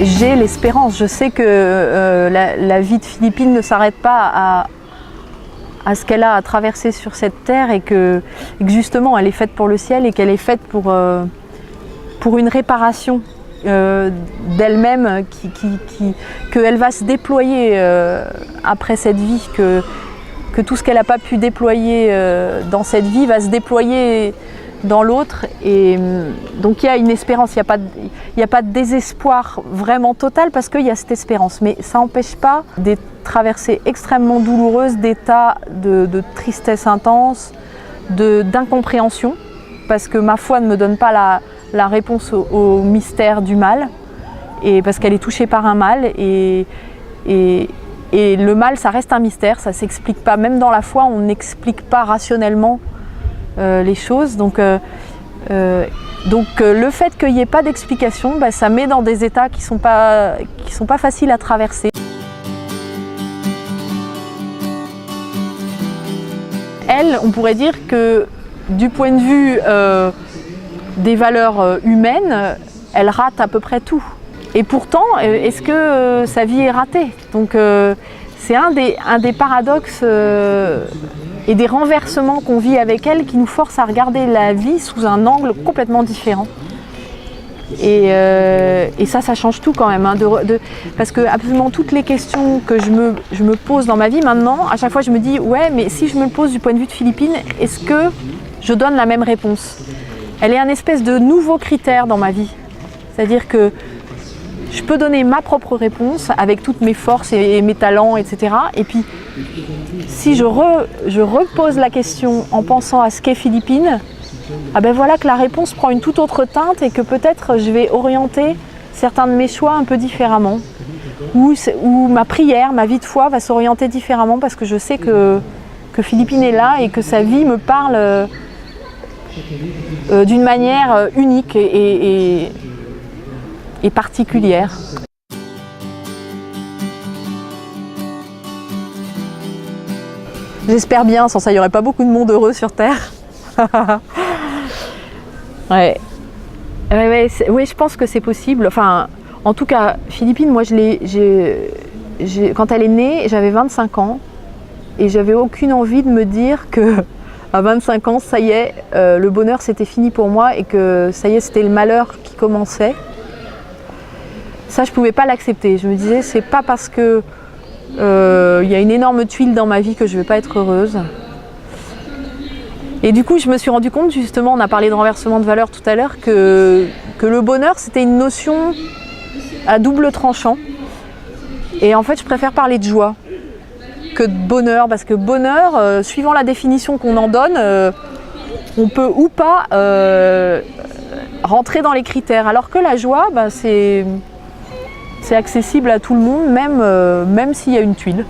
j'ai l'espérance. Je sais que la vie de Philippine ne s'arrête pas à ce qu'elle a à traverser sur cette terre et que justement elle est faite pour le ciel et qu'elle est faite pour une réparation d'elle-même, qu'elle va se déployer après cette vie, que tout ce qu'elle n'a pas pu déployer dans cette vie va se déployer dans l'autre. Et donc il y a une espérance, il n'y a pas de désespoir vraiment total parce qu'il y a cette espérance. Mais ça n'empêche pas des traversées extrêmement douloureuses, d'états de tristesse intense, d'incompréhension, parce que ma foi ne me donne pas la réponse au mystère du mal, et parce qu'elle est touchée par un mal, et le mal, ça reste un mystère, ça ne s'explique pas. Même dans la foi, on n'explique pas rationnellement les choses. Donc le fait qu'il n'y ait pas d'explication, ça met dans des états qui sont pas faciles à traverser. Elle, on pourrait dire que du point de vue des valeurs humaines, elle rate à peu près tout. Et pourtant, est-ce que sa vie est ratée? Donc c'est un des paradoxes et des renversements qu'on vit avec elle qui nous force à regarder la vie sous un angle complètement différent. Et ça change tout quand même, hein, parce que absolument toutes les questions que je me pose dans ma vie maintenant, à chaque fois je me dis ouais, mais si je me le pose du point de vue de Philippine, est-ce que je donne la même réponse? Elle est un espèce de nouveau critère dans ma vie, c'est-à-dire que je peux donner ma propre réponse avec toutes mes forces et mes talents, etc. Et puis si je repose la question en pensant à ce qu'est Philippine, ah ben voilà que la réponse prend une toute autre teinte et que peut-être je vais orienter certains de mes choix un peu différemment. Ou ma prière, ma vie de foi va s'orienter différemment parce que je sais que Philippine est là et que sa vie me parle d'une manière unique et particulière. J'espère bien, sans ça il n'y aurait pas beaucoup de monde heureux sur Terre. Ouais. Oui, je pense que c'est possible. Enfin, en tout cas, Philippine, moi, quand elle est née, j'avais 25 ans et j'avais aucune envie de me dire que à 25 ans, ça y est, le bonheur c'était fini pour moi et que ça y est, c'était le malheur qui commençait. Ça, je pouvais pas l'accepter. Je me disais, c'est pas parce que y a une énorme tuile dans ma vie que je vais pas être heureuse. Et du coup, je me suis rendu compte, justement, on a parlé de renversement de valeurs tout à l'heure, que le bonheur, c'était une notion à double tranchant. Et en fait, je préfère parler de joie que de bonheur, parce que bonheur, suivant la définition qu'on en donne, on peut ou pas rentrer dans les critères. Alors que la joie, c'est accessible à tout le monde, même s'il y a une tuile.